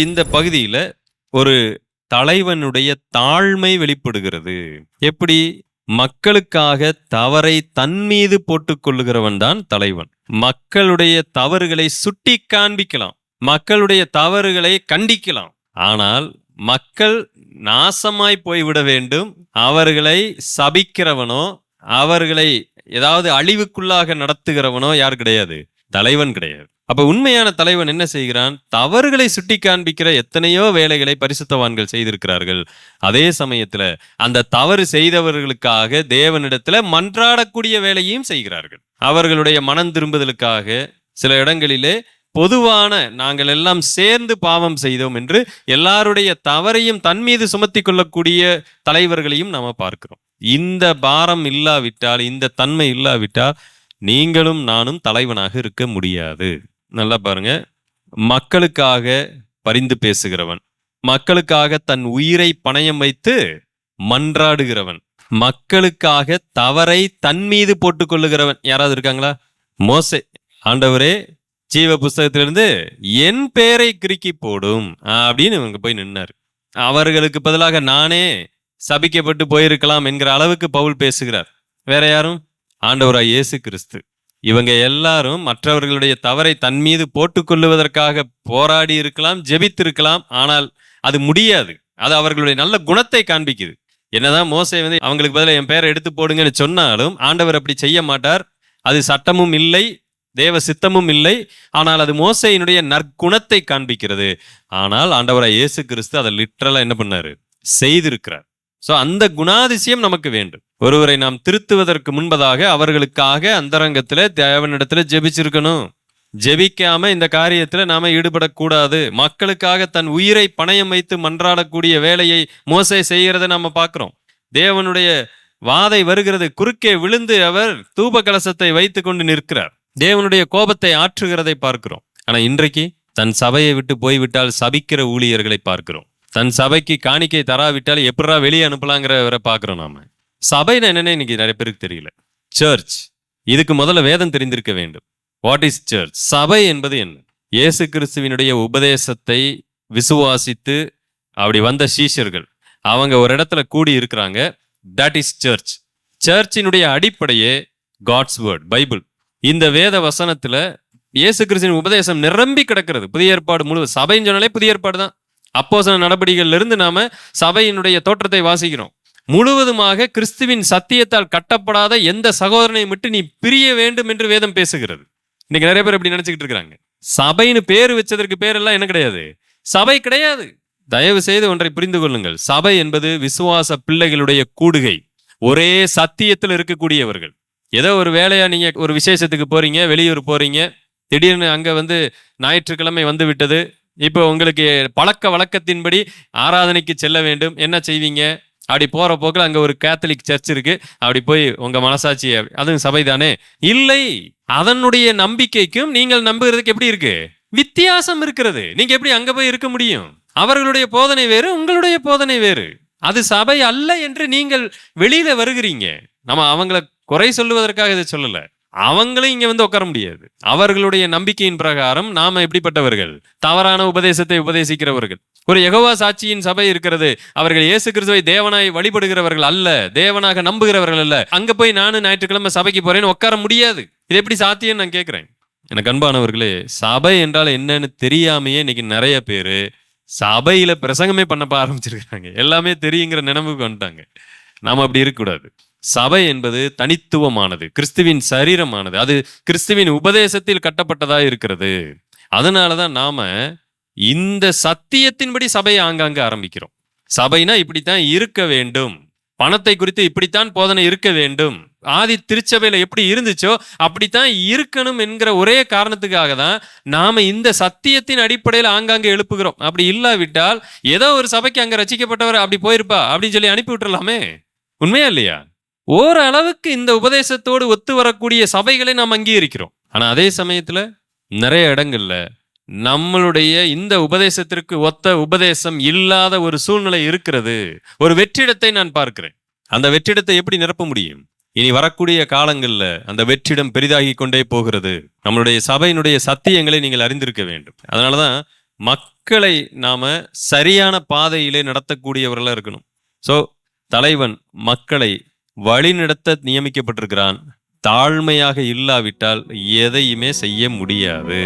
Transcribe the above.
இந்த பகுதியில ஒரு தலைவனுடைய தாழ்மை வெளிப்படுகிறது. எப்படி? மக்களுக்காக தவறை தன் மீது போட்டுக் கொள்ளுகிறவன் தான் தலைவன். மக்களுடைய தவறுகளை சுட்டி காண்பிக்கலாம், மக்களுடைய தவறுகளை கண்டிக்கலாம். ஆனால் மக்கள் நாசமாய் போய்விட வேண்டும், அவர்களை சபிக்கிறவனோ அவர்களை ஏதாவது அழிவுக்குள்ளாக நடத்துகிறவனோ யார் கிடையாது? தலைவன் கிடையாது. அப்ப உண்மையான தலைவன் என்ன செய்கிறான்? தவறுகளை சுட்டி காண்பிக்கிற எத்தனையோ வேலைகளை பரிசுத்தவான்கள் செய்திருக்கிறார்கள். அதே சமயத்துல அந்த தவறு செய்தவர்களுக்காக தேவனிடத்துல மன்றாடக்கூடிய வேலையும் செய்கிறார்கள். அவர்களுடைய மனம் திரும்புதலுக்காக சில இடங்களிலே பொதுவான நாங்கள் எல்லாம் சேர்ந்து பாவம் செய்தோம் என்று எல்லாருடைய தவறையும் தன் மீது சுமத்தி கொள்ளக்கூடிய தலைவர்களையும் நாம பார்க்கிறோம். இந்த பாரம் இல்லாவிட்டால், இந்த தன்மை இல்லாவிட்டால் நீங்களும் நானும் தலைவனாக இருக்க முடியாது. நல்லா பாருங்க, மக்களுக்காக பரிந்து பேசுகிறவன், மக்களுக்காக தன் உயிரை பணயம் வைத்து மன்றாடுகிறவன், மக்களுக்காக தவறை தன் மீது போட்டுக் கொள்ளுகிறவன் யாராவது இருக்காங்களா? மோசே, ஆண்டவரே ஜீவ புஸ்தகத்திலிருந்து என் பேரை கிறுக்கி போடும் அப்படின்னு இவங்க போய் நின்னார். அவர்களுக்கு பதிலாக நானே சபிக்கப்பட்டு போயிருக்கலாம் என்கிற அளவுக்கு பவுல் பேசுகிறார். வேற யாரும்? ஆண்டவராய் இயேசு கிறிஸ்து. இவங்க எல்லாரும் மற்றவர்களுடைய தவறை தன் மீது போட்டுக்கொள்ளுவதற்காக போராடி இருக்கலாம், ஜெபித்திருக்கலாம். ஆனால் அது முடியாது. அது அவர்களுடைய நல்ல குணத்தை காண்பிக்குது. என்னதான் மோசே அவங்களுக்கு பதிலாக என் பேரை எடுத்து போடுங்கன்னு சொன்னாலும் ஆண்டவர் அப்படி செய்ய மாட்டார். அது சட்டமும் இல்லை, தேவ சித்தமும் இல்லை. ஆனால் அது மோசேயினுடைய நற்குணத்தை காண்பிக்கிறது. ஆனால் ஆண்டவராய் இயேசு கிறிஸ்து அதை லிட்டரலா என்ன பண்ணாரு? செய்திருக்கிறார். சோ அந்த குணாதிசயம் நமக்கு வேண்டும். ஒருவரை நாம் திருத்துவதற்கு முன்பதாக அவர்களுக்காக அந்தரங்கத்துல தேவனிடத்துல ஜெபிச்சிருக்கணும். ஜெபிக்காம இந்த காரியத்துல நாம ஈடுபடக்கூடாது. மக்களுக்காக தன் உயிரை பணயம் வைத்து மன்றாடக்கூடிய வேலையை மோசே செய்கிறத நாம பார்க்கிறோம். தேவனுடைய வாதை வருகிறது, குறுக்கே விழுந்து அவர் தூப கலசத்தை வைத்து கொண்டு நிற்கிறார். தேவனுடைய கோபத்தை ஆற்றுகிறதை பார்க்கிறோம். ஆனா இன்றைக்கு தன் சபையை விட்டு போய்விட்டால் சபிக்கிற ஊழியர்களை பார்க்கிறோம். தன் சபைக்கு காணிக்கை தராவிட்டால் எப்படா வெளியே அனுப்பலாங்கிறவரை பார்க்கிறோம். நாம சபைன்னு என்னன்னு இன்னைக்கு நிறைய பேருக்கு தெரியல. சர்ச், இதுக்கு முதல்ல வேதம் தெரிந்திருக்க வேண்டும். What is church? சபை என்பது என்ன? இயேசு கிறிஸ்துவினுடைய உபதேசத்தை விசுவாசித்து அப்படி வந்த சீஷர்கள் அவங்க ஒரு இடத்துல கூடி இருக்கிறாங்க. That is search. சர்ச்சினுடைய அடிப்படையே காட்ஸ் வேர்ட், பைபிள். இந்த வேத வசனத்துல இயேசு கிறிஸ்துவின் உபதேசம் நிரம்பி கிடக்கிறது. புதிய ஏற்பாடு முழு சபைன்னு சொன்னாலே புதிய ஏற்பாடு தான். அப்போஸ்தல நடபடிகள்ல இருந்து நாம சபையினுடைய தோற்றத்தை வாசிக்கிறோம். முழுவதுமாக கிறிஸ்துவின் சத்தியத்தால் கட்டப்படாத எந்த சகோதரனை விட்டு நீ பிரிய வேண்டும் என்று வேதம் பேசுகிறது. இன்னைக்கு நிறைய பேர் அப்படி நினைச்சுக்கிட்டு இருக்கிறாங்க. சபைன்னு பேர் வச்சதற்கு பேரெல்லாம் என்ன கிடையாது? சபை கிடையாது. தயவு செய்து ஒன்றை புரிந்து கொள்ளுங்கள். சபை என்பது விசுவாச பிள்ளைகளுடைய கூடுகை, ஒரே சத்தியத்தில் இருக்கக்கூடியவர்கள். ஏதோ ஒரு வேலையா நீங்க ஒரு விசேஷத்துக்கு போறீங்க, வெளியூர் போறீங்க, திடீர்னு அங்க ஞாயிற்றுக்கிழமை வந்து விட்டது. இப்போ உங்களுக்கு பழக்க வழக்கத்தின்படி ஆராதனைக்கு செல்ல வேண்டும். என்ன செய்வீங்க? அப்படி போற போக்கில் அங்க ஒரு கேத்தலிக் சர்ச் இருக்கு, அப்படி போய் உங்க மனசாட்சி, அதுவும் சபை தானே? இல்லை. அதனுடைய நம்பிக்கைக்கும் நீங்கள் நம்புகிறதுக்கு எப்படி இருக்கு? வித்தியாசம் இருக்கிறது. நீங்க எப்படி அங்க போய் இருக்க முடியும்? அவர்களுடைய போதனை வேறு, உங்களுடைய போதனை வேறு. அது சபை அல்ல என்று நீங்கள் வெளியில வருகிறீங்க. நம்ம அவங்கள குறை சொல்லுவதற்காக இதை சொல்லல. அவங்களும் இங்க உட்கார முடியாது. அவர்களுடைய நம்பிக்கையின் பிரகாரம் நாம எப்படிப்பட்டவர்கள்? தவறான உபதேசத்தை உபதேசிக்கிறவர்கள். ஒரு யெகோவா சாட்சியின் சபை இருக்கிறது. அவர்கள் இயேசு கிறிஸ்துவை தேவனாய் வழிபடுகிறவர்கள் அல்ல, தேவனாக நம்புகிறவர்கள் அல்ல. அங்க போய் நானும் ஞாயிற்றுக்கிழமை சபைக்கு போறேன்னு உட்கார முடியாது. இது எப்படி சாத்தியம் நான் கேட்கிறேன். எனக்கு அன்பானவர்களே, சபை என்றால் என்னன்னு தெரியாமையே இன்னைக்கு நிறைய பேரு சபையில பிரசங்கமே பண்ண ஆரம்பிச்சிருக்காங்க. எல்லாமே தெரியுங்கிற நினைவுக்கு வந்துட்டாங்க. நாம அப்படி இருக்கக்கூடாது. சபை என்பது தனித்துவமானது, கிறிஸ்துவின் சரீரமானது. அது கிறிஸ்துவின் உபதேசத்தில் கட்டப்பட்டதா இருக்கிறது. அதனாலதான் நாம இந்த சத்தியத்தின்படி சபையை ஆங்காங்க ஆரம்பிக்கிறோம். சபைனா இப்படித்தான் இருக்க வேண்டும், பணத்தை குறித்து இப்படித்தான் போதனை இருக்க வேண்டும், ஆதி திருச்சபையில எப்படி இருந்துச்சோ அப்படித்தான் இருக்கணும் என்கிற ஒரே காரணத்துக்காக தான் நாம இந்த சத்தியத்தின் அடிப்படையில் ஆங்காங்க எழுப்புகிறோம். அப்படி இல்லாவிட்டால் ஏதோ ஒரு சபைக்கு அங்க ரசிக்கப்பட்டவர் அப்படி போயிருப்பா அப்படின்னு சொல்லி அனுப்பி விட்டுறலாமே. உண்மையா இல்லையா? ஓரளவுக்கு இந்த உபதேசத்தோடு ஒத்து வரக்கூடிய சபைகளை நாம் அங்கீகரிக்கிறோம். ஆனா அதே சமயத்துல நிறைய இடங்கள்ல நம்மளுடைய இந்த உபதேசத்திற்கு ஒத்த உபதேசம் இல்லாத ஒரு சூழ்நிலை இருக்கிறது. ஒரு வெற்றிடத்தை நான் பார்க்கிறேன். அந்த வெற்றிடத்தை எப்படி நிரப்ப முடியும்? இனி வரக்கூடிய காலங்கள்ல அந்த வெற்றிடம் பெரிதாகி கொண்டே போகிறது. நம்மளுடைய சபையினுடைய சத்தியங்களை நீங்கள் அறிந்திருக்க வேண்டும். அதனாலதான் மக்களை நாம சரியான பாதையிலே நடத்தக்கூடியவர்களா இருக்கணும். சோ தலைவன் மக்களை வழிநடத்த நியமிக்கப்பட்டிருக்கிறான். தாழ்மையாக இல்லாவிட்டால் எதையுமே செய்ய முடியாது.